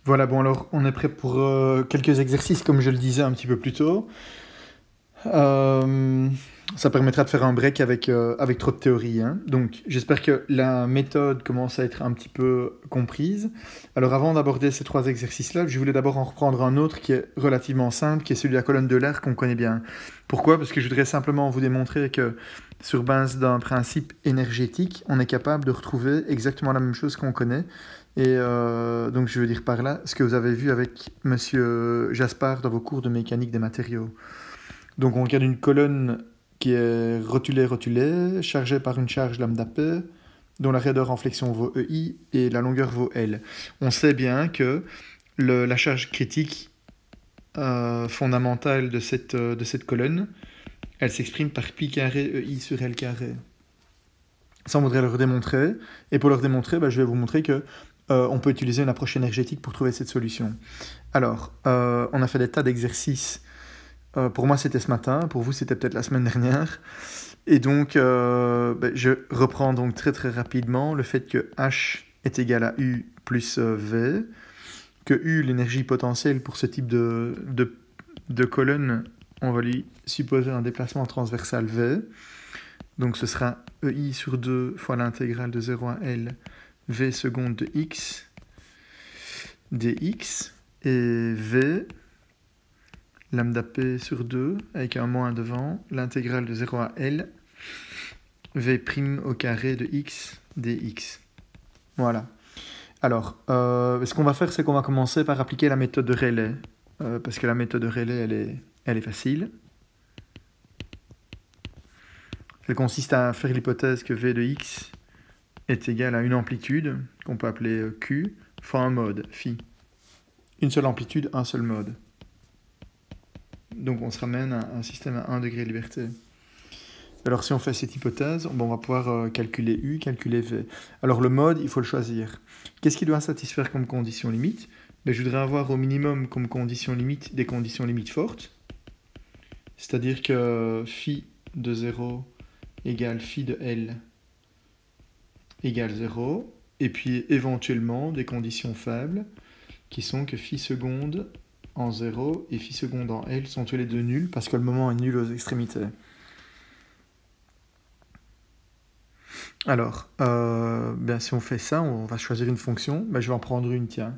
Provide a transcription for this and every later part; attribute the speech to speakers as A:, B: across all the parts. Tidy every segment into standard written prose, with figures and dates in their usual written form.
A: Voilà, bon alors on est prêt pour quelques exercices comme je le disais un petit peu plus tôt. Euh, Ça permettra de faire un break avec trop de théorie, hein. Donc j'espère que la méthode commence à être un petit peu comprise. Alors avant d'aborder ces trois exercices-là, je voulais d'abord en reprendre un autre qui est relativement simple, qui est celui de la colonne de l'air qu'on connaît bien. Pourquoi? Parce que je voudrais simplement vous démontrer que sur base d'un principe énergétique, on est capable de retrouver exactement la même chose qu'on connaît. Et donc je veux dire par là ce que vous avez vu avec Monsieur Jaspard dans vos cours de mécanique des matériaux. Donc on regarde une colonne qui est rotulée, chargée par une charge lambda P, dont la raideur en flexion vaut EI et la longueur vaut L. On sait bien que la charge critique fondamentale de cette colonne, elle s'exprime par pi carré EI sur L carré. Ça, on voudrait le redémontrer. Et pour le redémontrer, je vais vous montrer que on peut utiliser une approche énergétique pour trouver cette solution. Alors, on a fait des tas d'exercices. Pour moi, c'était ce matin. Pour vous, c'était peut-être la semaine dernière. Et donc, je reprends donc très très rapidement le fait que H est égal à U plus V, que U, l'énergie potentielle pour ce type de colonne, on va lui supposer un déplacement transversal V. Donc ce sera EI sur 2 fois l'intégrale de 0 à L V seconde de X dx. Et V, lambda P sur 2, avec un moins devant, l'intégrale de 0 à L V' au carré de X dx. Voilà. Alors, ce qu'on va faire, c'est qu'on va commencer par appliquer la méthode de Rayleigh. Parce que la méthode de Rayleigh, elle est facile. Elle consiste à faire l'hypothèse que V de X est égal à une amplitude, qu'on peut appeler Q, fois un mode, phi. Une seule amplitude, un seul mode. Donc on se ramène à un système à 1 degré de liberté. Alors si on fait cette hypothèse, on va pouvoir calculer U, calculer V. Alors le mode, il faut le choisir. Qu'est-ce qui doit satisfaire comme condition limite? Je voudrais avoir au minimum comme condition limite des conditions limites fortes. C'est-à-dire que phi de 0 égale phi de L égale 0. Et puis éventuellement des conditions faibles qui sont que phi seconde en 0 et phi seconde en L sont tous les deux nuls parce que le moment est nul aux extrémités. Alors, si on fait ça, on va choisir une fonction. Je vais en prendre une, tiens.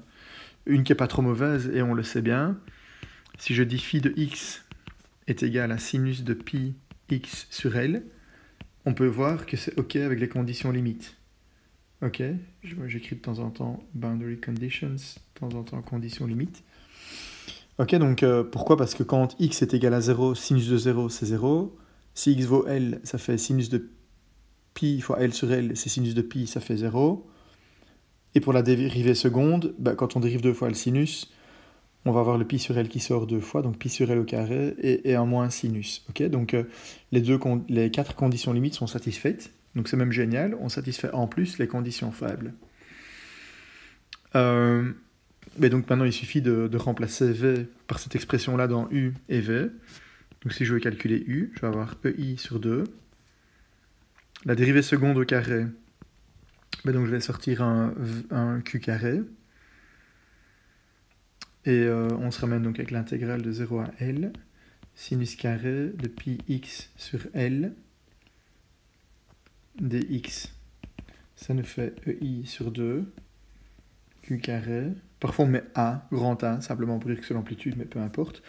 A: Une qui n'est pas trop mauvaise, et on le sait bien. Si je dis phi de x est égal à sinus de pi x sur L, on peut voir que c'est OK avec les conditions limites. OK, j'écris de temps en temps boundary conditions, de temps en temps conditions limites. OK, donc pourquoi? Parce que quand x est égal à 0, sinus de 0, c'est 0. Si x vaut L, ça fait sinus de pi fois L sur L, c'est sinus de pi, ça fait 0. Et pour la dérivée seconde, quand on dérive deux fois le sinus, on va avoir le pi sur L qui sort deux fois, donc pi sur L au carré, et un moins sinus. Okay, donc les quatre conditions limites sont satisfaites, donc c'est même génial, on satisfait en plus les conditions faibles. Mais donc maintenant il suffit de remplacer V par cette expression-là dans U et V. Donc si je veux calculer U, je vais avoir EI sur 2. La dérivée seconde au carré, donc je vais sortir un Q carré. Et on se ramène donc avec l'intégrale de 0 à L, sinus carré de pi x sur L dx. Ça nous fait EI sur 2, Q carré. Parfois on met A, grand A, simplement pour dire que c'est l'amplitude, mais peu importe.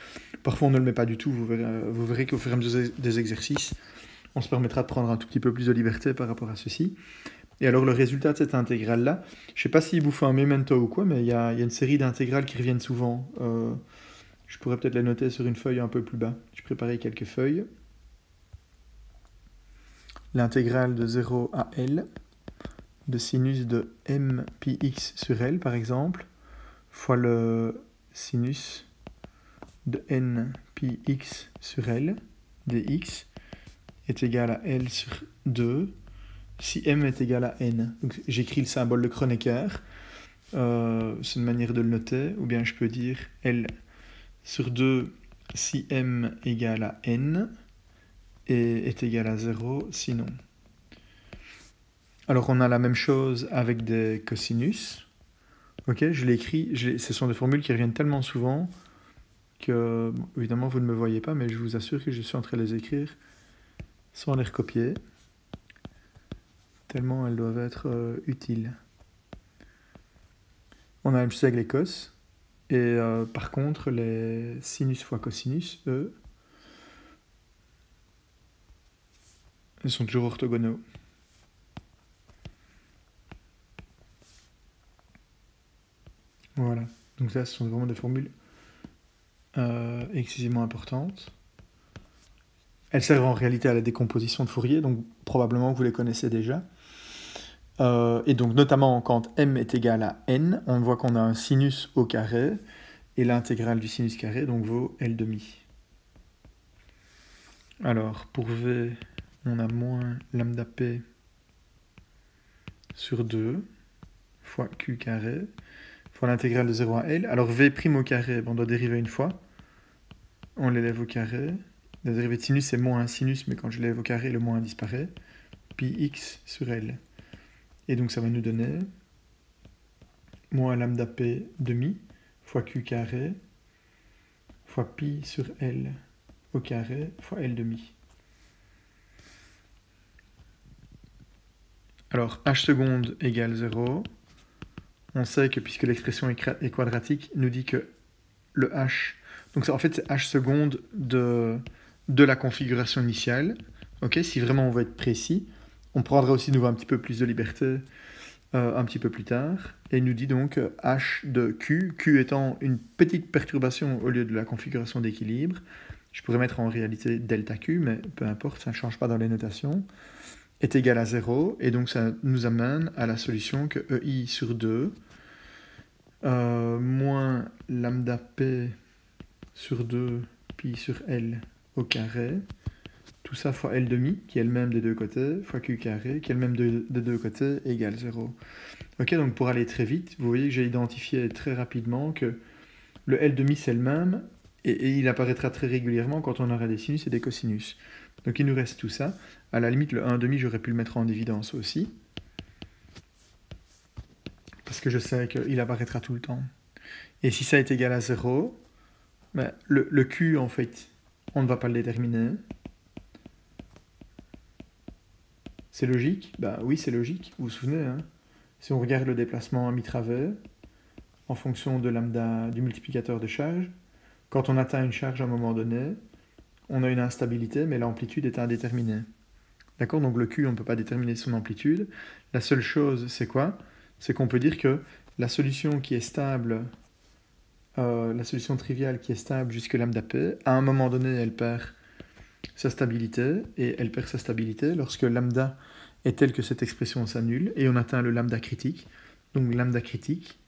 A: Parfois on ne le met pas du tout, vous verrez qu'au fur et à mesure des exercices, on se permettra de prendre un tout petit peu plus de liberté par rapport à ceci. Et alors le résultat de cette intégrale-là, je ne sais pas s'il vous faut un memento ou quoi, mais il y a une série d'intégrales qui reviennent souvent. Je pourrais peut-être les noter sur une feuille un peu plus bas. Je préparais quelques feuilles. L'intégrale de 0 à L de sinus de m pi x sur L, par exemple, fois le sinus de n pi x sur L dx est égal à L sur 2 si m est égal à n. Donc j'écris le symbole de Kronecker, c'est une manière de le noter, ou bien je peux dire L sur 2 si m égale à n et est égal à 0 sinon. Alors on a la même chose avec des cosinus. Ok, je l'ai écrit, ce sont des formules qui reviennent tellement souvent que, bon, évidemment, vous ne me voyez pas, mais je vous assure que je suis en train de les écrire sans les recopier, tellement elles doivent être utiles. On a la même chose avec les cos, et par contre, les sinus fois cosinus, eux, ils sont toujours orthogonaux. Voilà, donc ça, ce sont vraiment des formules excessivement importantes. Elles servent en réalité à la décomposition de Fourier, donc probablement que vous les connaissez déjà. Et donc notamment quand m est égal à n, on voit qu'on a un sinus au carré, et l'intégrale du sinus carré donc vaut L demi. Alors pour V, on a moins lambda P sur 2 fois Q carré fois l'intégrale de 0 à L. Alors V' au carré, on doit dériver une fois. On l'élève au carré. La dérivée de sinus c'est moins un sinus, mais quand je l'élève au carré, le moins disparaît. Pi x sur L. Et donc ça va nous donner moins lambda P demi fois Q carré fois pi sur L au carré fois L demi. Alors h seconde égale 0. On sait que puisque l'expression est quadratique, nous dit que le h... Donc ça, en fait, c'est h seconde de la configuration initiale. Okay, si vraiment on veut être précis, on prendra aussi nous un petit peu plus de liberté un petit peu plus tard. Et il nous dit donc h de q, q étant une petite perturbation au lieu de la configuration d'équilibre. Je pourrais mettre en réalité delta q, mais peu importe, ça ne change pas dans les notations, est égal à 0. Et donc ça nous amène à la solution que EI sur 2 moins lambda P sur 2 pi sur L au carré, tout ça fois L demi, qui est le même des deux côtés, fois Q carré, qui est le même des deux côtés, égale 0. Ok, donc pour aller très vite, vous voyez que j'ai identifié très rapidement que le L demi c'est le même, et il apparaîtra très régulièrement quand on aura des sinus et des cosinus. Donc il nous reste tout ça. À la limite, le 1 demi, j'aurais pu le mettre en évidence aussi, parce que je sais qu'il apparaîtra tout le temps. Et si ça est égal à 0, ben, le Q, en fait, on ne va pas le déterminer. C'est logique? Ben oui, c'est logique. Vous vous souvenez, hein? Si on regarde le déplacement à mi-travers, en fonction de lambda du multiplicateur de charge, quand on atteint une charge à un moment donné, on a une instabilité, mais l'amplitude est indéterminée. D'accord? Donc le Q, on ne peut pas déterminer son amplitude. La seule chose, c'est quoi? C'est qu'on peut dire que la solution qui est stable, la solution triviale qui est stable jusque lambda P, à un moment donné, elle perd sa stabilité, et elle perd sa stabilité lorsque lambda est tel que cette expression s'annule, et on atteint le lambda critique. Donc lambda critique,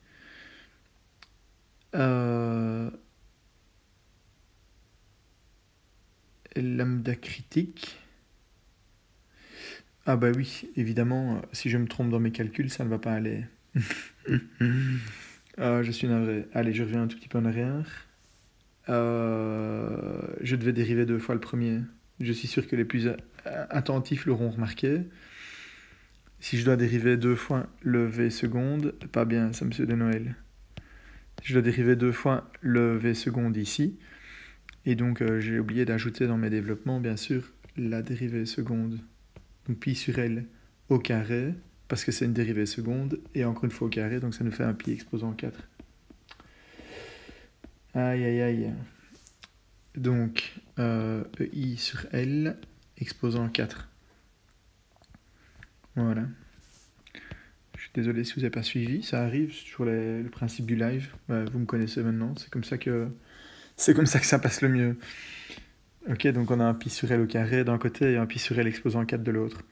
A: lambda critique, ah bah oui, évidemment, si je me trompe dans mes calculs, ça ne va pas aller. Je suis navré. Allez, je reviens un tout petit peu en arrière. Je devais dériver 2 fois le premier. Je suis sûr que les plus attentifs l'auront remarqué. Si je dois dériver 2 fois le v seconde, pas bien ça, monsieur de Noël. Je dois dériver 2 fois le v seconde ici. Et donc j'ai oublié d'ajouter dans mes développements, bien sûr, la dérivée seconde. Donc pi sur L au carré, parce que c'est une dérivée seconde, et encore une fois au carré, donc ça nous fait un pi exposant 4. Aïe aïe aïe. Donc EI sur L exposant 4. Voilà. Je suis désolé si vous n'avez pas suivi, ça arrive, c'est toujours le principe du live. Vous me connaissez maintenant, c'est comme ça que ça passe le mieux. Ok, donc on a un pi sur L au carré d'un côté et un pi sur L exposant 4 de l'autre.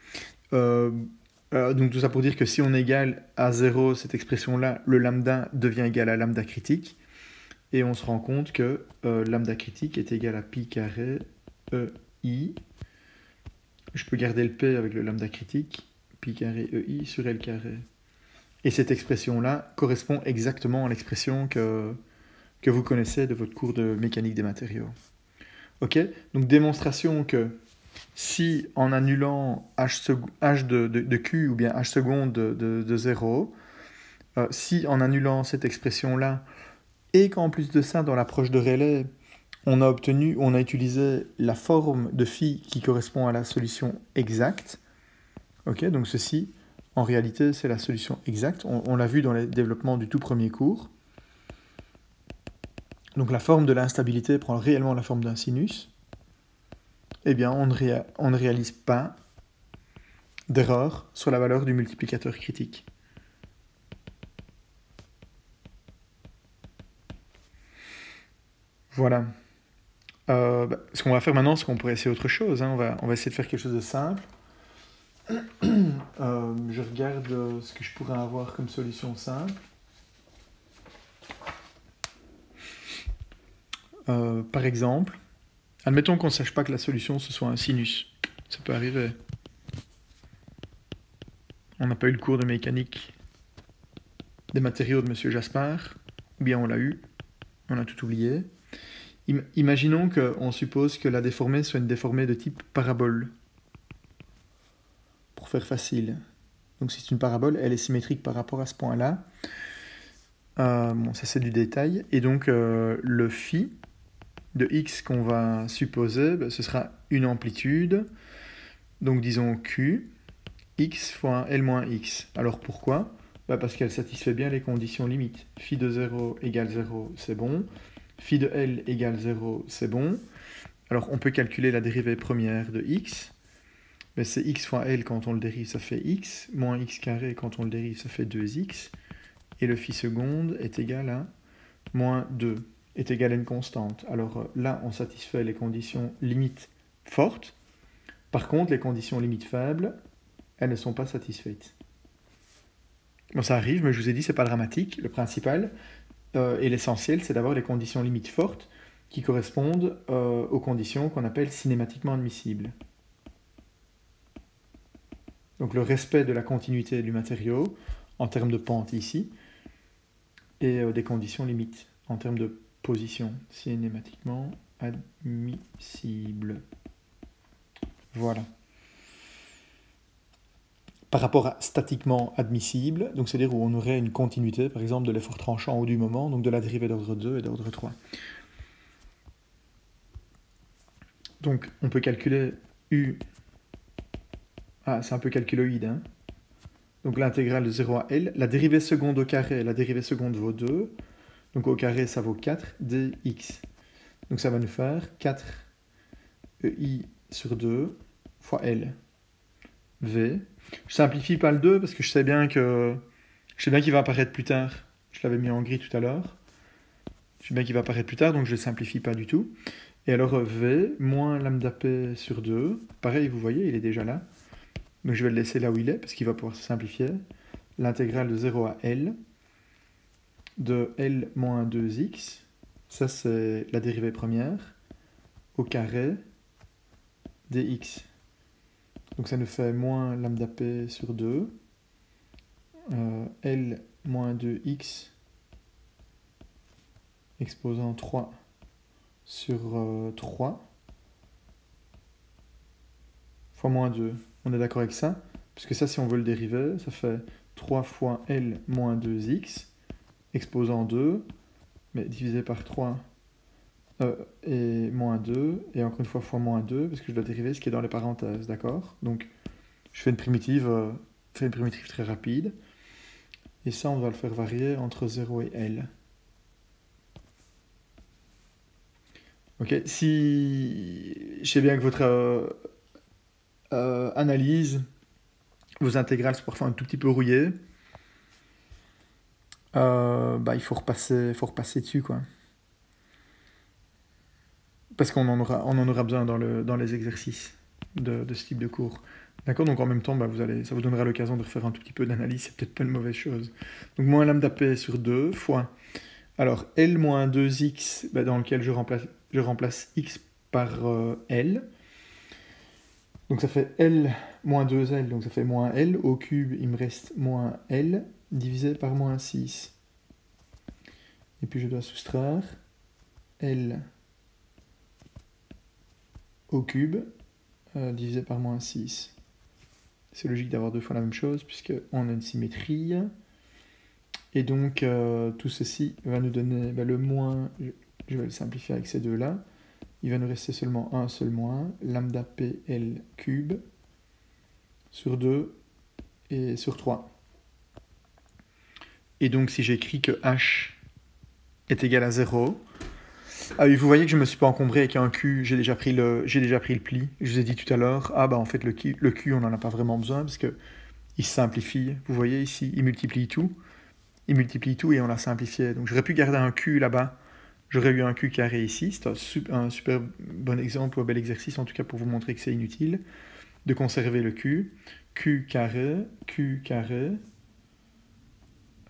A: Donc tout ça pour dire que si on égale à 0 cette expression-là, le lambda devient égal à lambda critique. Et on se rend compte que lambda critique est égal à pi carré EI. Je peux garder le P avec le lambda critique, pi carré EI sur L carré. Et cette expression-là correspond exactement à l'expression que vous connaissez de votre cours de mécanique des matériaux. Ok? Donc démonstration que si en annulant h de Q ou bien h seconde de 0, Si en annulant cette expression-là, et qu'en plus de ça, dans l'approche de Rayleigh, on a utilisé la forme de phi qui correspond à la solution exacte, ok, donc ceci, en réalité, c'est la solution exacte. On l'a vu dans les développements du tout premier cours. Donc la forme de l'instabilité prend réellement la forme d'un sinus. Eh bien, on ne réalise pas d'erreur sur la valeur du multiplicateur critique. Voilà. Ce qu'on va faire maintenant, c'est qu'on pourrait essayer autre chose. Hein. On va essayer de faire quelque chose de simple. Je regarde ce que je pourrais avoir comme solution simple. Par exemple, admettons qu'on ne sache pas que la solution ce soit un sinus. Ça peut arriver. On n'a pas eu le cours de mécanique des matériaux de M. Jaspard, ou bien on l'a eu, on a tout oublié. Imaginons qu'on suppose que la déformée soit une déformée de type parabole. Pour faire facile. Donc si c'est une parabole, elle est symétrique par rapport à ce point-là. Bon, ça c'est du détail. Et donc le phi de x qu'on va supposer, ce sera une amplitude. Donc disons q, x fois l moins x. Alors pourquoi ? Parce qu'elle satisfait bien les conditions limites. Phi de 0 égale 0, c'est bon. Phi de l égale 0, c'est bon. Alors on peut calculer la dérivée première de x. Mais c'est x fois l quand on le dérive, ça fait x. Moins x carré quand on le dérive, ça fait 2x. Et le phi seconde est égal à moins 2, est égal à une constante. Alors là, on satisfait les conditions limites fortes. Par contre, les conditions limites faibles, elles ne sont pas satisfaites. Bon, ça arrive, mais je vous ai dit, c'est pas dramatique. Le principal et l'essentiel, c'est d'avoir les conditions limites fortes qui correspondent aux conditions qu'on appelle cinématiquement admissibles. Donc le respect de la continuité du matériau en termes de pente ici, et des conditions limites en termes de position cinématiquement admissible. Voilà. Par rapport à statiquement admissible, donc c'est-à-dire où on aurait une continuité, par exemple, de l'effort tranchant au du moment, donc de la dérivée d'ordre 2 et d'ordre 3. Donc on peut calculer U. Ah, c'est un peu calculoïde, hein. Donc l'intégrale de 0 à L, la dérivée seconde au carré, la dérivée seconde vaut 2. Donc au carré, ça vaut 4 dx. Donc ça va nous faire 4 EI sur 2 fois L. V. Je simplifie pas le 2 parce que je sais bien qu'il va apparaître plus tard. Je l'avais mis en gris tout à l'heure. Je sais bien qu'il va apparaître plus tard, donc je ne le simplifie pas du tout. Et alors V moins lambda P sur 2. Pareil, vous voyez, il est déjà là. Donc je vais le laisser là où il est parce qu'il va pouvoir se simplifier. L'intégrale de 0 à L de L moins 2x. Ça, c'est la dérivée première. Au carré dx. Donc ça nous fait moins lambda p sur 2. L moins 2x exposant 3 sur 3 fois moins 2. On est d'accord avec ça? Puisque ça, si on veut le dériver, ça fait 3 fois L moins 2x exposant 2, mais divisé par 3 et moins 2, et encore une fois fois moins 2, parce que je dois dériver ce qui est dans les parenthèses, d'accord? Donc, je fais une primitive très rapide, et ça, on va le faire varier entre 0 et L. Ok, si je sais bien que votre analyse, vos intégrales sont parfois un tout petit peu rouillées, il faut repasser dessus, quoi. Parce qu'on en aura besoin dans les exercices de ce type de cours. D'accord? Donc en même temps, ça vous donnera l'occasion de refaire un tout petit peu d'analyse, c'est peut-être pas une mauvaise chose. Donc moins lambda p sur 2 fois... Alors L moins 2x, dans lequel je remplace x par L. Donc ça fait L moins 2L, donc ça fait moins L. Au cube, il me reste moins L divisé par moins 6. Et puis je dois soustraire L au cube divisé par moins 6. C'est logique d'avoir deux fois la même chose puisqu'on a une symétrie. Et donc, tout ceci va nous donner le moins, je vais le simplifier avec ces deux-là. Il va nous rester seulement un seul moins, lambda PL cube sur 2 et sur 3. Et donc, si j'écris que H est égal à 0, ah oui, vous voyez que je ne me suis pas encombré avec un Q, j'ai déjà pris le pli. Je vous ai dit tout à l'heure, en fait, le Q on n'en a pas vraiment besoin parce qu'il se simplifie. Vous voyez ici, il multiplie tout et on l'a simplifié. Donc, j'aurais pu garder un Q là-bas. J'aurais eu un Q carré ici. C'est un super bon exemple ou un bel exercice, en tout cas pour vous montrer que c'est inutile de conserver le Q. Q carré.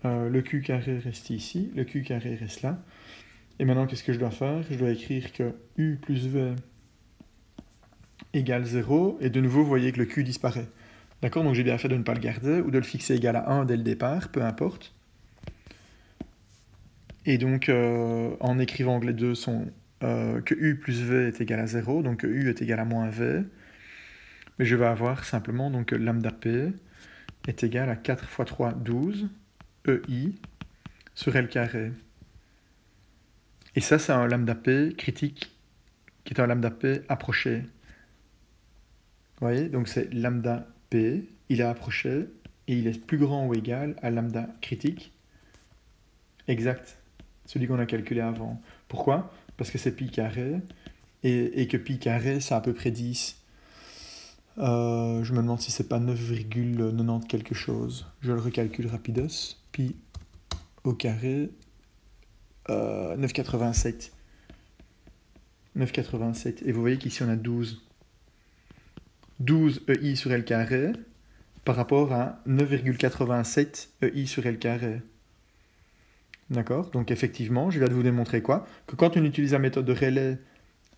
A: Le Q carré reste ici, le Q carré reste là. Et maintenant, qu'est-ce que je dois faire? Je dois écrire que U plus V égale 0. Et de nouveau, vous voyez que le Q disparaît. D'accord? Donc j'ai bien fait de ne pas le garder ou de le fixer égal à 1 dès le départ, peu importe. Et donc, en écrivant que les deux sont que U plus V est égal à 0, donc que U est égal à moins V, mais je vais avoir simplement donc, que lambda P est égal à 4 fois 3, 12, EI sur L carré. Et ça, c'est un lambda P critique qui est un lambda P approché. Vous voyez? Donc c'est lambda P, il est approché, et il est plus grand ou égal à lambda critique exact, celui qu'on a calculé avant. Pourquoi? Parce que c'est pi carré, et que pi carré, c'est à peu près 10. Je me demande si c'est pas 9,90 quelque chose. Je le recalcule rapidos. Pi au carré, 9,87. 9,87. Et vous voyez qu'ici on a 12. 12 EI sur L carré par rapport à 9,87 EI sur L carré. D'accord? Donc effectivement, je viens de vous démontrer quoi? Que quand on utilise la méthode de Rayleigh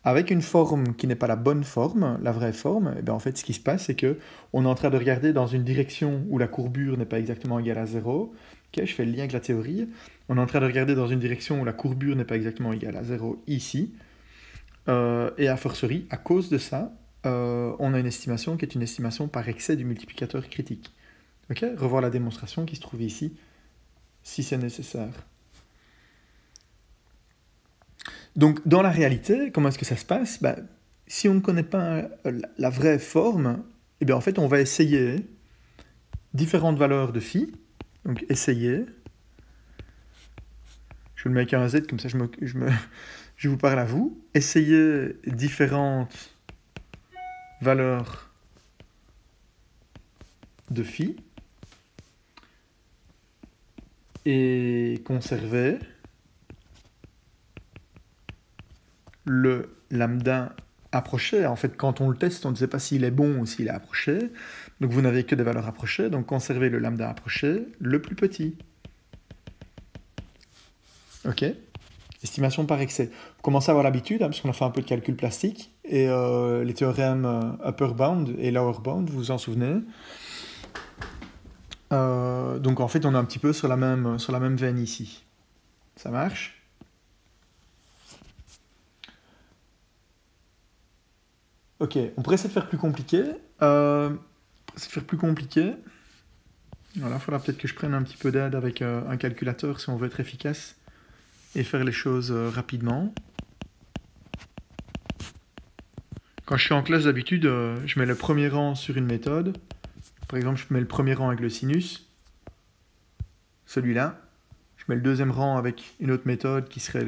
A: avec une forme qui n'est pas la bonne forme, la vraie forme, et bien en fait ce qui se passe c'est que on est en train de regarder dans une direction où la courbure n'est pas exactement égale à 0. Ok, je fais le lien avec la théorie. On est en train de regarder dans une direction où la courbure n'est pas exactement égale à 0 ici. Et a fortiori, à cause de ça, on a une estimation qui est une estimation par excès du multiplicateur critique. Ok, revoir la démonstration qui se trouve ici, si c'est nécessaire. Donc, dans la réalité, comment est-ce que ça se passe? Si on ne connaît pas la vraie forme, eh bien, en fait, on va essayer différentes valeurs de phi. Donc, essayer. Je le mets avec un Z, comme ça je vous parle à vous. Essayer différentes valeurs de phi et conserver le lambda approché. En fait, quand on le teste, on ne sait pas s'il est bon ou s'il est approché. Donc vous n'avez que des valeurs approchées, donc conservez le lambda approché le plus petit. Ok? Estimation par excès. Vous commencez à avoir l'habitude, parce qu'on a fait un peu de calcul plastique, et les théorèmes upper bound et lower bound, vous vous en souvenez. Donc en fait, on est un petit peu sur la même veine ici. Ça marche? Ok, on pourrait essayer de faire plus compliqué. Voilà, il faudra peut-être que je prenne un petit peu d'aide avec un calculateur si on veut être efficace et faire les choses rapidement. Quand je suis en classe d'habitude, je mets le premier rang sur une méthode. Par exemple, je mets le premier rang avec le sinus, celui-là. Je mets le deuxième rang avec une autre méthode qui serait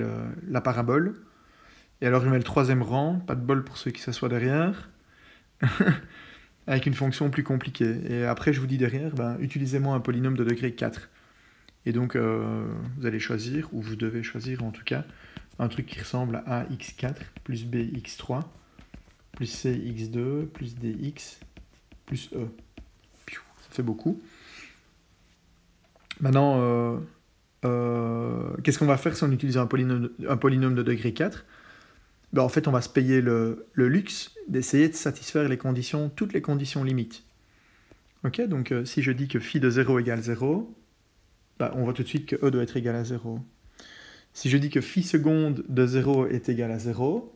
A: la parabole. Et alors je mets le troisième rang, pas de bol pour ceux qui s'assoient derrière, avec une fonction plus compliquée. Et après je vous dis derrière, utilisez-moi un polynôme de degré 4. Et donc vous allez choisir, ou vous devez choisir en tout cas, un truc qui ressemble à ax4 plus bx3 plus cx2 plus dx plus e. Ça fait beaucoup. Maintenant, qu'est-ce qu'on va faire si on utilise un polynôme de degré 4? En fait, on va se payer le luxe d'essayer de satisfaire toutes les conditions limites. Ok, donc si je dis que phi de 0 égale 0, on voit tout de suite que e doit être égal à 0. Si je dis que phi seconde de 0 est égal à 0,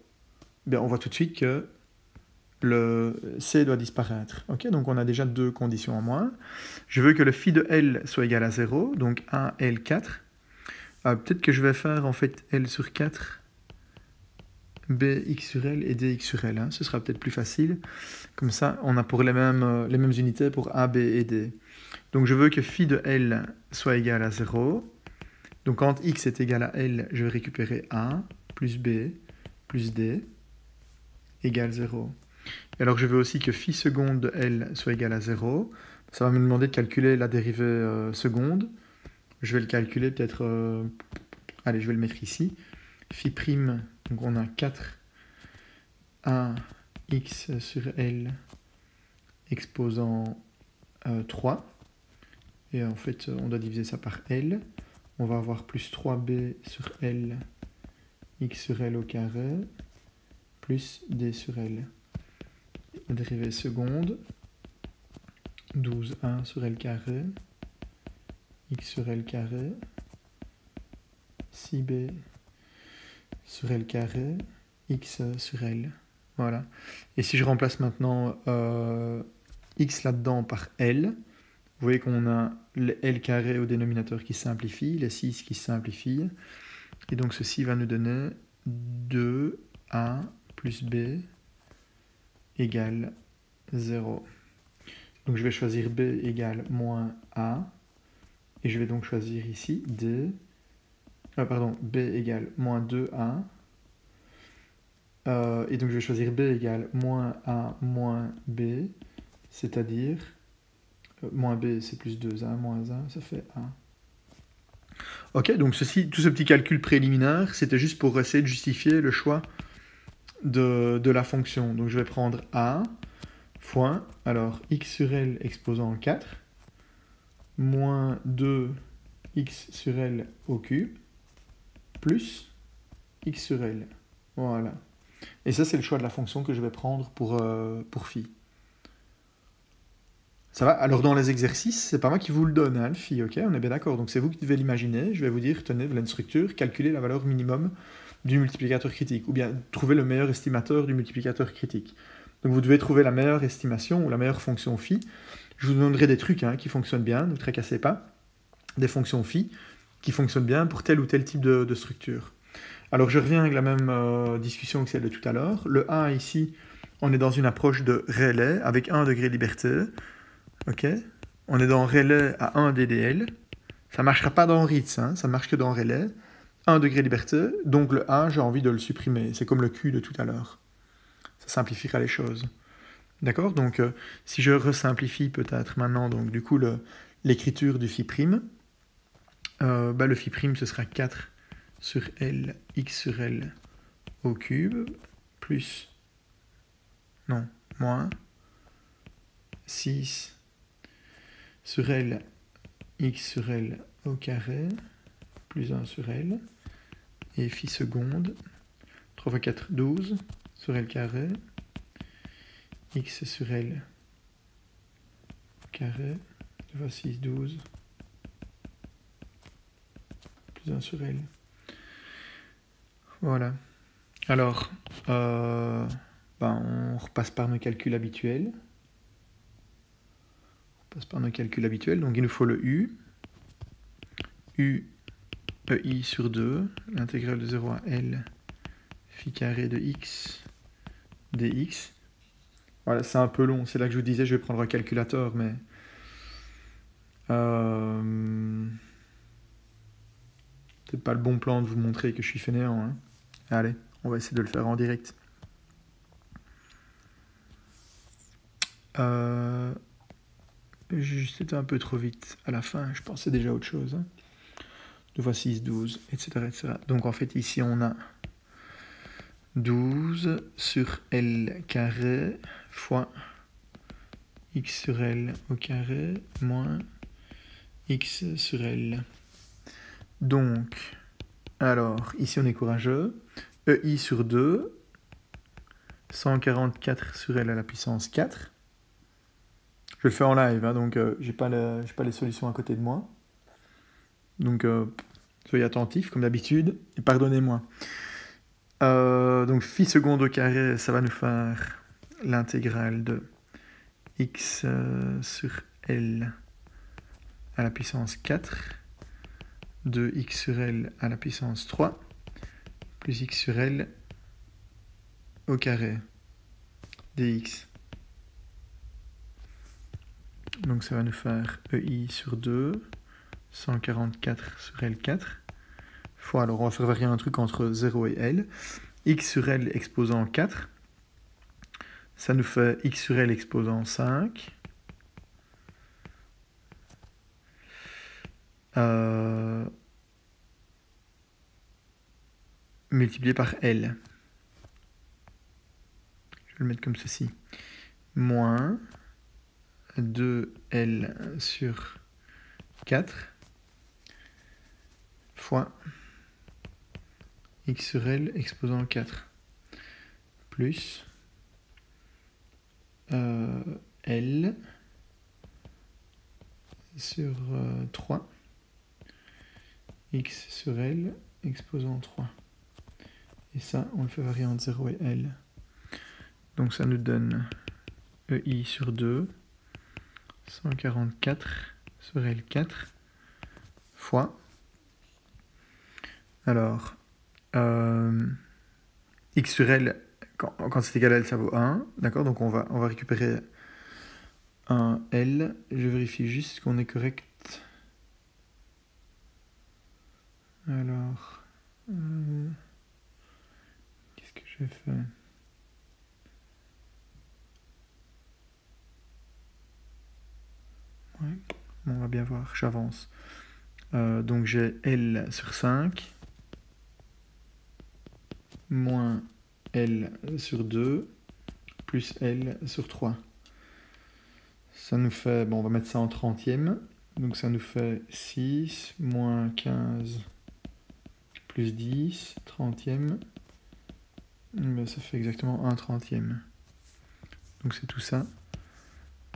A: on voit tout de suite que le C doit disparaître. Ok, donc on a déjà deux conditions en moins. Je veux que le phi de L soit égal à 0, donc 1 L4. Peut-être que je vais faire en fait L sur 4, BX sur L et DX sur L. Ce sera peut-être plus facile. Comme ça, on a pour les mêmes unités pour A, B et D. Donc je veux que phi de L soit égal à 0. Donc quand X est égal à L, je vais récupérer A plus B plus D égale 0. Et alors je veux aussi que phi seconde de L soit égal à 0. Ça va me demander de calculer la dérivée seconde. Je vais le calculer peut-être... allez, je vais le mettre ici. Phi prime, donc on a 4 A X sur L exposant 3. Et en fait, on doit diviser ça par L. On va avoir plus 3B sur L, X sur L au carré, plus D sur L. La dérivée seconde, 12A sur L carré, X sur L carré, 6B sur L carré, X sur L. Voilà. Et si je remplace maintenant X là-dedans par L, vous voyez qu'on a le L carré au dénominateur qui simplifie, les 6 qui simplifient. Et donc ceci va nous donner 2A plus B égale 0. Donc je vais choisir B égale moins A. Et je vais donc choisir ici D. B égale moins 2A. Et donc je vais choisir B égale moins A moins B. C'est-à-dire... moins B c'est plus 2A, moins A, ça fait A. Ok, donc tout ce petit calcul préliminaire, c'était juste pour essayer de justifier le choix de la fonction. Donc je vais prendre A fois, alors x sur L exposant 4, moins 2x sur L au cube, plus x sur L. Voilà. Et ça, c'est le choix de la fonction que je vais prendre pour phi. Ça va? Alors dans les exercices, c'est pas moi qui vous le donne, le phi, ok? On est bien d'accord. Donc c'est vous qui devez l'imaginer. Je vais vous dire, tenez, voilà une structure, calculez la valeur minimum du multiplicateur critique, ou bien trouver le meilleur estimateur du multiplicateur critique. Donc vous devez trouver la meilleure estimation ou la meilleure fonction phi. Je vous donnerai des trucs qui fonctionnent bien, ne vous tracassez pas. Des fonctions phi qui fonctionnent bien pour tel ou tel type de structure. Alors je reviens avec la même discussion que celle de tout à l'heure. Le A ici, on est dans une approche de Rayleigh avec 1 degré de liberté. Ok, on est dans Rayleigh à 1 ddl. Ça ne marchera pas dans Ritz, ça marche que dans Rayleigh. 1 degré de liberté, donc le A, j'ai envie de le supprimer. C'est comme le Q de tout à l'heure. Ça simplifiera les choses. D'accord? Donc, si je resimplifie peut-être maintenant, donc du coup, l'écriture du phi prime, le phi prime, ce sera 4 sur L, x sur L au cube, plus, non, moins, 6 sur L, x sur L au carré, plus 1 sur L, et phi seconde, 3 fois 4, 12, sur L carré, x sur L carré, 2 fois 6, 12, plus 1 sur L. Voilà. Alors, on repasse par nos calculs habituels. Donc il nous faut le U. U, EI sur 2, l'intégrale de 0 à L, phi carré de x, dx. Voilà, c'est un peu long. C'est là que je vous disais, je vais prendre un calculateur, mais... peut-être pas le bon plan de vous montrer que je suis fainéant. Allez, on va essayer de le faire en direct. J'ai juste été un peu trop vite à la fin, je pensais déjà à autre chose. 2 fois 6, 12, etc., etc. Donc en fait, ici, on a 12 sur L carré fois x sur L au carré moins x sur L. Donc, alors, ici on est courageux. EI sur 2, 144 sur L à la puissance 4. Je le fais en live, donc j'ai pas les solutions à côté de moi. Donc, soyez attentifs, comme d'habitude, et pardonnez-moi. Donc, phi seconde au carré, ça va nous faire l'intégrale de x sur L à la puissance 4 de x sur L à la puissance 3 plus x sur L au carré dx. Donc ça va nous faire EI sur 2, 144 sur L4, fois, alors on va faire varier un truc entre 0 et L, x sur L exposant 4, ça nous fait x sur L exposant 5, multiplié par L. Je vais le mettre comme ceci. Moins 2L sur 4 fois x sur L exposant 4 plus L sur 3 x sur L exposant 3. Et ça, on le fait varier entre 0 et L. Donc ça nous donne EI sur 2, 144 sur L4 fois. Alors, x sur L, quand c'est égal à L, ça vaut 1. D'accord, donc on va récupérer un L. Je vérifie juste qu'on est correct. Alors, qu'est-ce que j'ai fait? Ouais. Bon, on va bien voir, j'avance. Donc j'ai L sur 5 moins L sur 2 plus L sur 3. Ça nous fait, bon, on va mettre ça en 30e. Donc ça nous fait 6 moins 15 plus 10, 30e. Mais ça fait exactement 1 30e. Donc c'est tout ça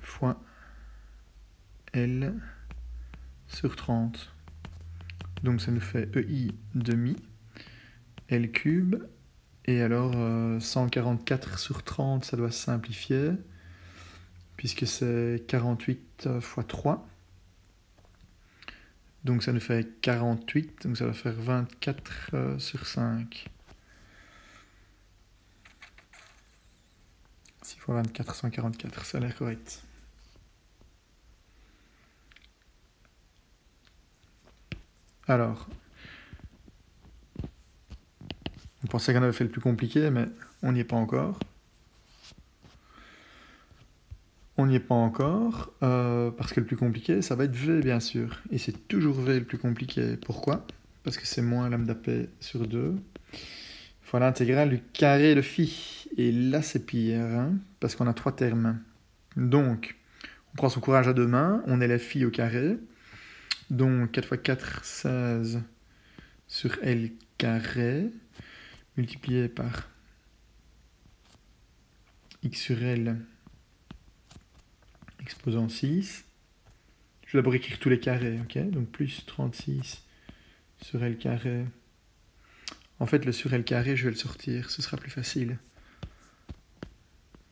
A: fois L sur 30. Donc ça nous fait EI demi, L cube, et alors 144 sur 30, ça doit se simplifier, puisque c'est 48 fois 3. Donc ça nous fait 48, donc ça va faire 24 sur 5. 6 fois 24, 144, ça a l'air correct. Alors, on pensait qu'on avait fait le plus compliqué, mais on n'y est pas encore. On n'y est pas encore, parce que le plus compliqué, ça va être V, bien sûr. Et c'est toujours V le plus compliqué. Pourquoi? Parce que c'est moins lambda P sur 2 fois l'intégrale du carré de phi. Et là, c'est pire, hein, parce qu'on a 3 termes. Donc, on prend son courage à deux mains, on élève phi au carré. Donc, 4 fois 4, 16 sur L carré, multiplié par x sur L exposant 6. Je vais d'abord écrire tous les carrés, ok? Donc plus 36 sur L carré. En fait, le sur L carré, je vais le sortir, ce sera plus facile.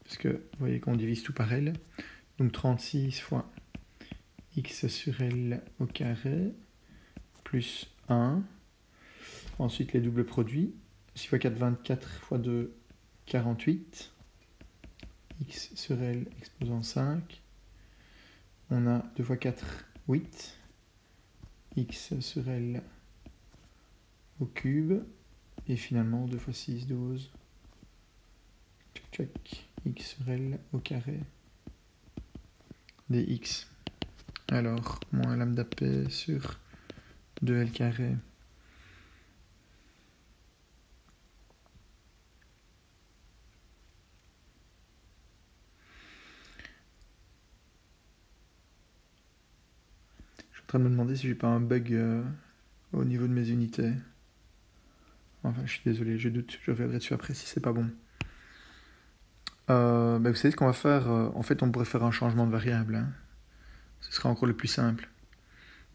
A: Parce que vous voyez qu'on divise tout par L. Donc 36 fois x sur L au carré, plus 1. Ensuite, les doubles produits. 6 fois 4, 24 fois 2, 48. X sur L exposant 5. On a 2 fois 4, 8. X sur L au cube. Et finalement, 2 fois 6, 12. Check. X sur L au carré. Dx. Alors, moins lambda P sur 2L carré. Je suis en train de me demander si j'ai pas un bug au niveau de mes unités. Enfin, je suis désolé, je doute. Je reviendrai dessus après si c'est pas bon. Vous savez ce qu'on va faire? En fait, on pourrait faire un changement de variable. Hein. Ce sera encore le plus simple.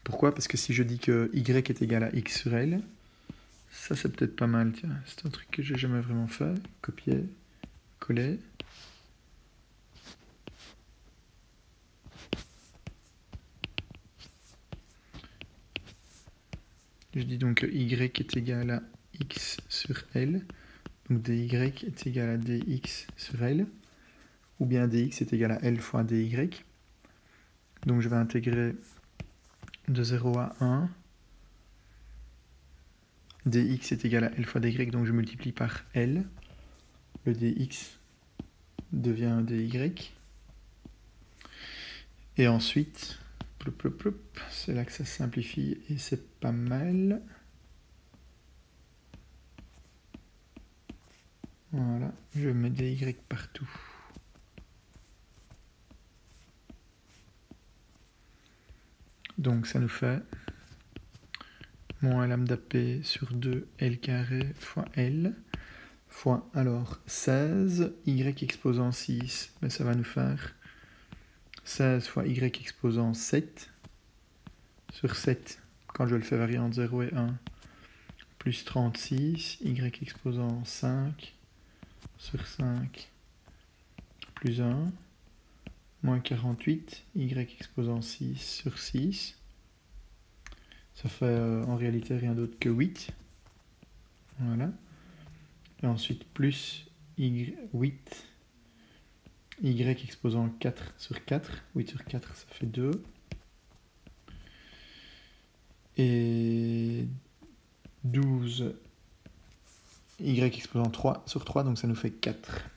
A: Pourquoi? Parce que si je dis que y est égal à x sur L, ça c'est peut-être pas mal. Tiens, c'est un truc que j'ai jamais vraiment fait. Copier, coller. Je dis donc que y est égal à x sur L. Donc dy est égal à dx sur L. Ou bien dx est égal à L fois dy. Donc je vais intégrer de 0 à 1. dx est égal à L fois dy, donc je multiplie par L. Le dx devient un dy. Et ensuite, c'est là que ça simplifie et c'est pas mal. Voilà, je mets des y partout. Donc ça nous fait moins lambda p sur 2 L carré fois L fois alors 16 y exposant 6, mais ça va nous faire 16 fois y exposant 7 sur 7, quand je le fais varier entre 0 et 1, plus 36, y exposant 5 sur 5, plus 1, moins 48, y exposant 6 sur 6. Ça fait en réalité rien d'autre que 8. Voilà. Et ensuite plus 8, y exposant 4 sur 4. 8 sur 4, ça fait 2. Et 12, y exposant 3 sur 3, donc ça nous fait 4.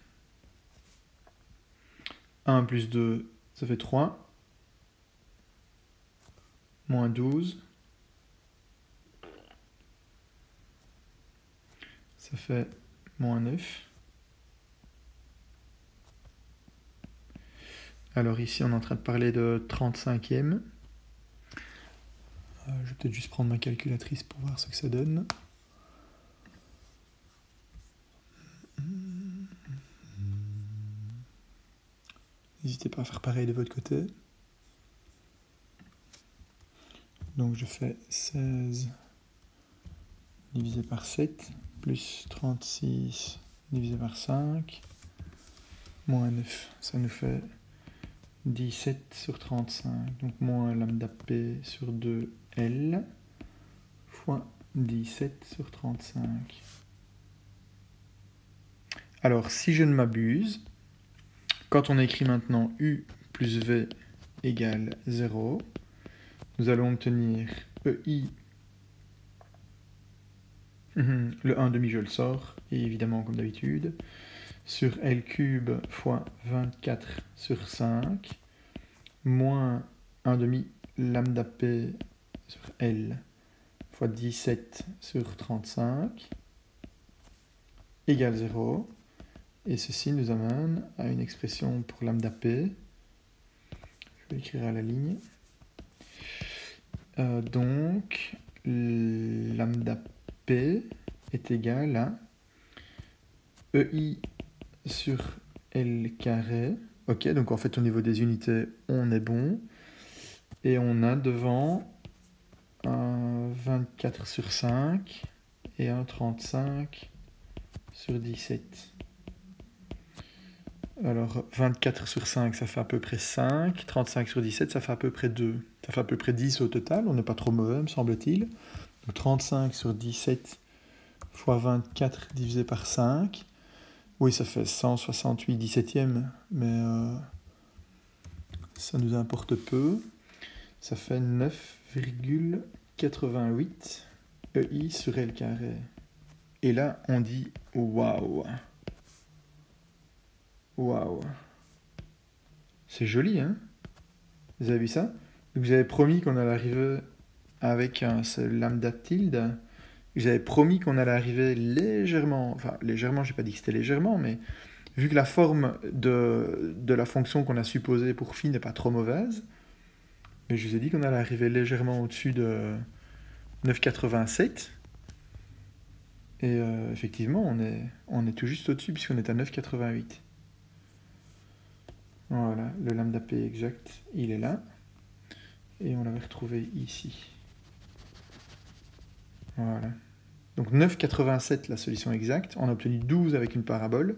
A: 1 plus 2, ça fait 3. Moins 12. Ça fait moins 9. Alors ici, on est en train de parler de 35e. Je vais peut-être juste prendre ma calculatrice pour voir ce que ça donne. N'hésitez pas à faire pareil de votre côté. Donc je fais 16 divisé par 7, plus 36 divisé par 5, moins 9. Ça nous fait 17 sur 35. Donc moins lambda p sur 2L fois 17 sur 35. Alors si je ne m'abuse, quand on écrit maintenant U plus V égale 0, nous allons obtenir EI, le 1 demi je le sors, et évidemment comme d'habitude, sur L cube fois 24 sur 5, moins 1 demi lambda P sur L fois 17 sur 35, égale 0. Et ceci nous amène à une expression pour lambda P. Je vais écrire à la ligne. Donc, lambda P est égal à EI sur L carré. Ok, donc en fait au niveau des unités, on est bon. Et on a devant un 24 sur 5 et un 35 sur 17. Alors 24 sur 5, ça fait à peu près 5. 35 sur 17, ça fait à peu près 2. Ça fait à peu près 10 au total. On n'est pas trop mauvais, me semble-t-il. Donc 35 sur 17 fois 24 divisé par 5. Oui, ça fait 168 17e, mais ça nous importe peu. Ça fait 9,88 EI sur L carré. Et là, on dit waouh. Waouh. C'est joli, hein? Vous avez vu ça? Donc j'avais promis qu'on allait arriver avec ce lambda tilde. J'avais promis qu'on allait arriver légèrement, enfin légèrement, j'ai pas dit que c'était légèrement, mais vu que la forme de la fonction qu'on a supposée pour phi n'est pas trop mauvaise, mais je vous ai dit qu'on allait arriver légèrement au-dessus de 9,87. Et effectivement, on est tout juste au-dessus puisqu'on est à 9,88. Voilà, le lambda p exact, il est là. Et on l'avait retrouvé ici. Voilà. Donc 9,87 la solution exacte. On a obtenu 12 avec une parabole.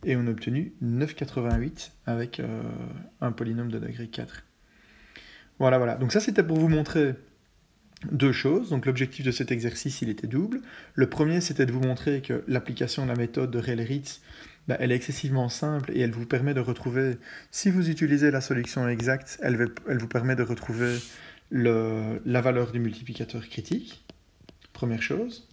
A: Et on a obtenu 9,88 avec un polynôme de degré 4. Voilà, voilà. Donc ça, c'était pour vous montrer deux choses. Donc l'objectif de cet exercice, il était double. Le premier, c'était de vous montrer que l'application de la méthode de Rayleigh-Ritz, elle est excessivement simple et elle vous permet de retrouver, si vous utilisez la solution exacte, elle vous permet de retrouver la valeur du multiplicateur critique. Première chose.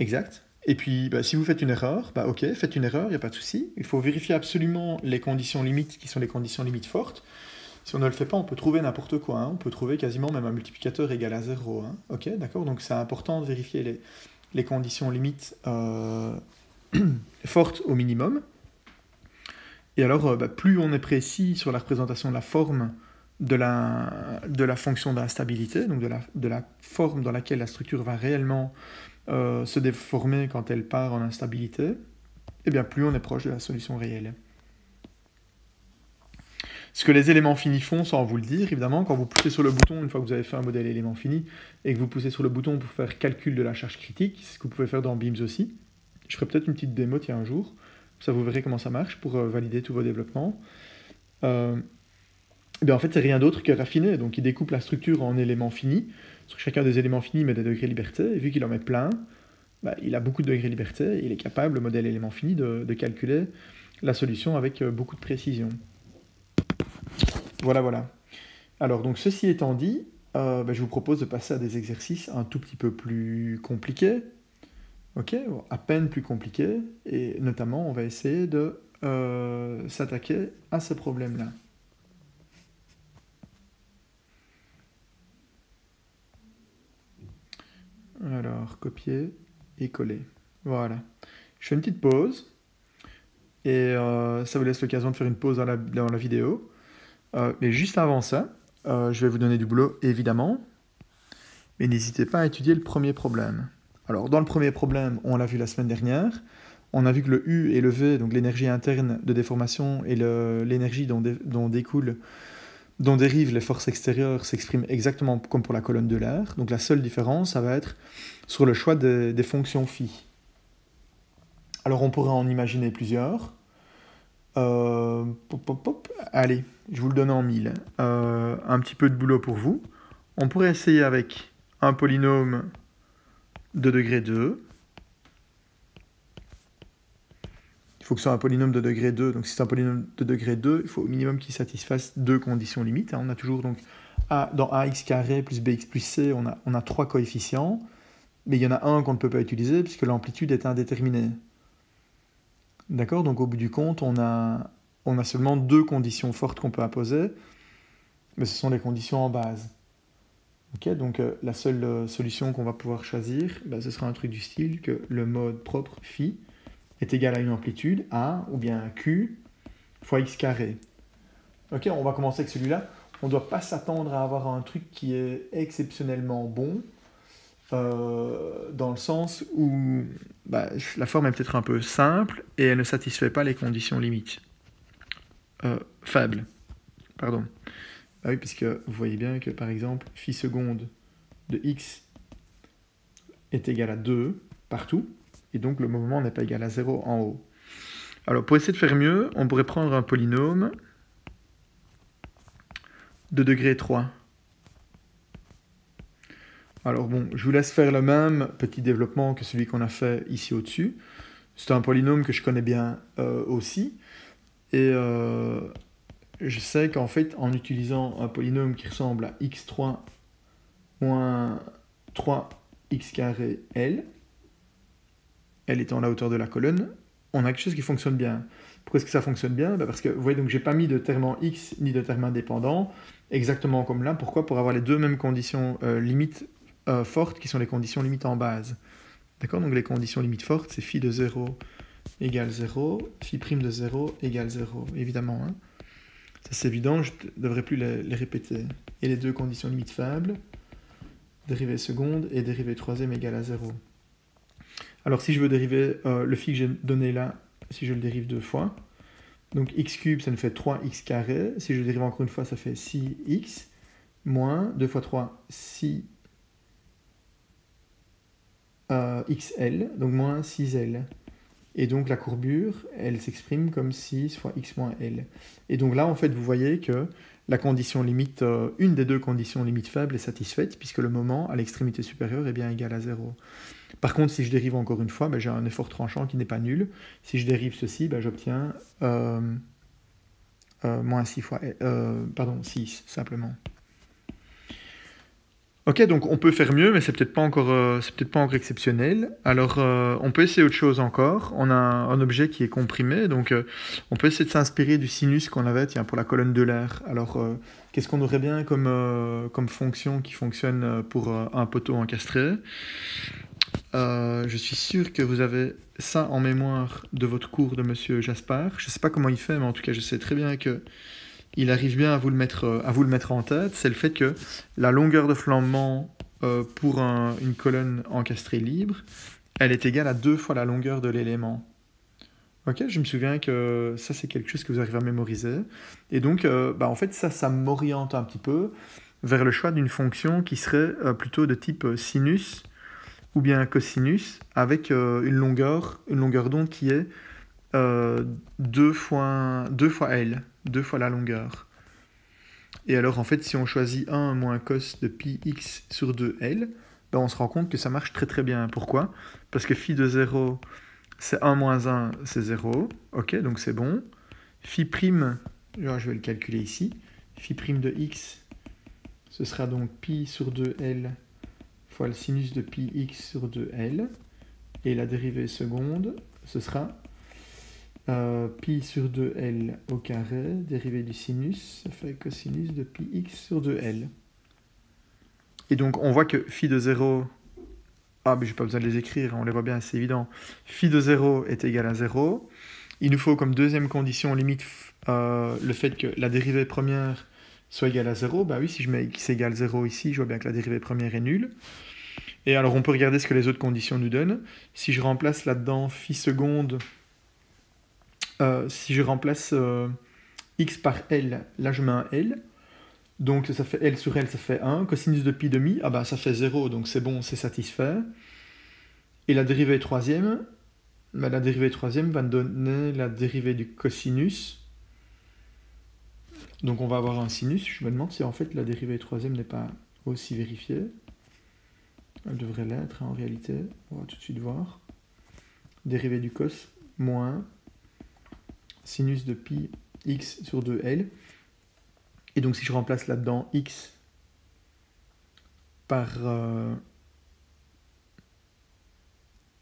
A: Exact. Et puis, si vous faites une erreur, ok, faites une erreur, il n'y a pas de souci. Il faut vérifier absolument les conditions limites qui sont les conditions limites fortes. Si on ne le fait pas, on peut trouver n'importe quoi. Hein. On peut trouver quasiment même un multiplicateur égal à 0. Hein. Ok, d'accord. Donc c'est important de vérifier les conditions limites fortes au minimum. Et alors, plus on est précis sur la représentation de la forme de la fonction d'instabilité, donc de la forme dans laquelle la structure va réellement se déformer quand elle part en instabilité, et bien plus on est proche de la solution réelle. Ce que les éléments finis font, sans vous le dire, évidemment, quand vous poussez sur le bouton, une fois que vous avez fait un modèle élément fini, et que vous poussez sur le bouton pour faire calcul de la charge critique, c'est ce que vous pouvez faire dans Beams aussi. Je ferai peut-être une petite démo, un jour. Ça, vous verrez comment ça marche pour valider tous vos développements. En fait, c'est rien d'autre que raffiner. Donc, il découpe la structure en éléments finis. Sur chacun des éléments finis, il met des degrés de liberté. Et vu qu'il en met plein, il a beaucoup de degrés de liberté. Et il est capable, le modèle élément fini, de calculer la solution avec beaucoup de précision. Voilà. Alors, donc, ceci étant dit, je vous propose de passer à des exercices un tout petit peu plus compliqués. Ok, à peine plus compliqués. Et notamment, on va essayer de s'attaquer à ce problème-là. Alors, copier et coller. Voilà. Je fais une petite pause. Et ça vous laisse l'occasion de faire une pause dans la vidéo. Mais juste avant ça, je vais vous donner du boulot, évidemment. Mais n'hésitez pas à étudier le premier problème. Alors, dans le premier problème, on l'a vu la semaine dernière. On a vu que le U et le V, donc l'énergie interne de déformation et l'énergie dont dérivent les forces extérieures, s'expriment exactement comme pour la colonne de l'air. Donc la seule différence, ça va être sur le choix des fonctions phi. Alors on pourrait en imaginer plusieurs. Allez, je vous le donne en 1000. Un petit peu de boulot pour vous. On pourrait essayer avec un polynôme de degré 2. Il faut que ce soit un polynôme de degré 2. Donc si c'est un polynôme de degré 2, il faut au minimum qu'il satisfasse deux conditions limites. On a toujours donc dans ax carré plus bx plus c, on a trois coefficients. Mais il y en a un qu'on ne peut pas utiliser puisque l'amplitude est indéterminée. D'accord? Donc au bout du compte, on a seulement deux conditions fortes qu'on peut imposer, mais ce sont les conditions en base. Okay, donc la seule solution qu'on va pouvoir choisir, ce sera un truc du style que le mode propre phi est égal à une amplitude A ou bien Q fois x carré. Ok, on va commencer avec celui-là. On ne doit pas s'attendre à avoir un truc qui est exceptionnellement bon, dans le sens où la forme est peut-être un peu simple et elle ne satisfait pas les conditions limites. Faibles. Pardon. Oui, puisque vous voyez bien que, par exemple, phi seconde de x est égal à 2 partout, et donc le mouvement n'est pas égal à 0 en haut. Alors, pour essayer de faire mieux, on pourrait prendre un polynôme de degré 3. Alors bon, je vous laisse faire le même petit développement que celui qu'on a fait ici au-dessus. C'est un polynôme que je connais bien aussi, et je sais qu'en fait, en utilisant un polynôme qui ressemble à x3 moins 3x carré L étant la hauteur de la colonne, on a quelque chose qui fonctionne bien. Pourquoi est-ce que ça fonctionne bien? Parce que vous voyez, donc j'ai pas mis de terme en x ni de terme indépendant, exactement comme là. Pourquoi? Pour avoir les deux mêmes conditions limites fortes qui sont les conditions limites en base. D'accord? Donc les conditions limites fortes, c'est phi de 0 égale 0, phi prime de 0 égale 0, évidemment. Hein. Ça c'est évident, je ne devrais plus les répéter. Et les deux conditions limites faibles, dérivée seconde et dérivée troisième égale à 0. Alors si je veux dériver le phi que j'ai donné là, si je le dérive deux fois, donc x cube ça nous fait 3x carré, si je le dérive encore une fois ça fait 6x, moins 2 fois 3, 6 xl, donc moins 6l. Et donc la courbure, elle s'exprime comme 6 fois x moins L. Et donc là, en fait, vous voyez que la condition limite, une des deux conditions limites faibles est satisfaite, puisque le moment à l'extrémité supérieure est bien égal à 0. Par contre, si je dérive encore une fois, j'ai un effort tranchant qui n'est pas nul. Si je dérive ceci, j'obtiens moins 6 fois, 6 simplement. Ok, donc on peut faire mieux, mais c'est peut-être pas encore exceptionnel. Alors, on peut essayer autre chose encore. On a un objet qui est comprimé, donc on peut essayer de s'inspirer du sinus qu'on avait, pour la colonne de l'air. Alors, qu'est-ce qu'on aurait bien comme fonction qui fonctionne pour un poteau encastré? Je suis sûr que vous avez ça en mémoire de votre cours de Monsieur Jaspard. Je ne sais pas comment il fait, mais en tout cas, je sais très bien que il arrive bien à vous le mettre en tête. C'est le fait que la longueur de flambement pour une colonne encastrée libre, elle est égale à 2 fois la longueur de l'élément. Ok, je me souviens que ça, c'est quelque chose que vous arrivez à mémoriser. Et donc, en fait, ça m'oriente un petit peu vers le choix d'une fonction qui serait plutôt de type sinus ou bien cosinus, avec une longueur d'onde qui est 2 fois L, 2 fois la longueur. Et alors, en fait, si on choisit 1 moins cos de pi x sur 2L, on se rend compte que ça marche très très bien. Pourquoi? Parce que phi de 0, c'est 1 moins 1, c'est 0. Ok, donc c'est bon. Phi prime, je vais le calculer ici. Phi prime de x, ce sera donc pi sur 2L fois le sinus de pi x sur 2L. Et la dérivée seconde, ce sera pi sur 2L au carré, dérivée du sinus, ça fait cosinus de pi x sur 2L. Et donc on voit que phi de 0, mais j'ai pas besoin de les écrire, on les voit bien, c'est évident. Phi de 0 est égal à 0. Il nous faut comme deuxième condition limite le fait que la dérivée première soit égale à 0. Oui, si je mets x égale 0 ici, je vois bien que la dérivée première est nulle. Et alors on peut regarder ce que les autres conditions nous donnent. Si je remplace là-dedans phi seconde, si je remplace x par L, là je mets un L. Donc ça fait L sur L, ça fait 1. Cosinus de pi demi, ça fait 0, donc c'est bon, c'est satisfait. Et la dérivée troisième, la dérivée troisième va me donner la dérivée du cosinus. Donc on va avoir un sinus. Je me demande si en fait la dérivée troisième n'est pas aussi vérifiée. Elle devrait l'être en réalité. On va tout de suite voir. Dérivée du cos moins sinus de pi x sur 2L. Et donc si je remplace là-dedans x par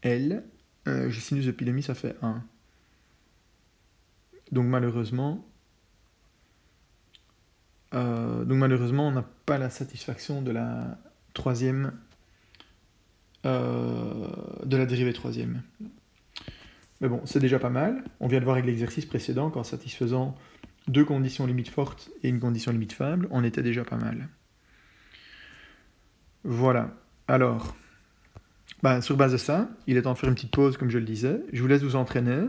A: L, j'ai sinus de pi demi, ça fait 1. Donc malheureusement, on n'a pas la satisfaction de la troisième, de la dérivée troisième. Mais bon, c'est déjà pas mal. On vient de voir avec l'exercice précédent qu'en satisfaisant deux conditions limites fortes et une condition limite faible, on était déjà pas mal. Voilà. Alors, sur base de ça, il est temps de faire une petite pause, comme je le disais. Je vous laisse vous entraîner.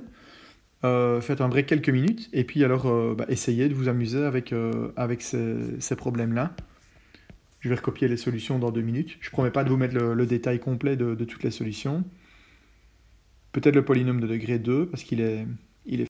A: Faites un break quelques minutes, et puis alors essayez de vous amuser avec ces problèmes-là. Je vais recopier les solutions dans 2 minutes. Je ne promets pas de vous mettre le détail complet de toutes les solutions. Peut-être le polynôme de degré 2, parce qu'il est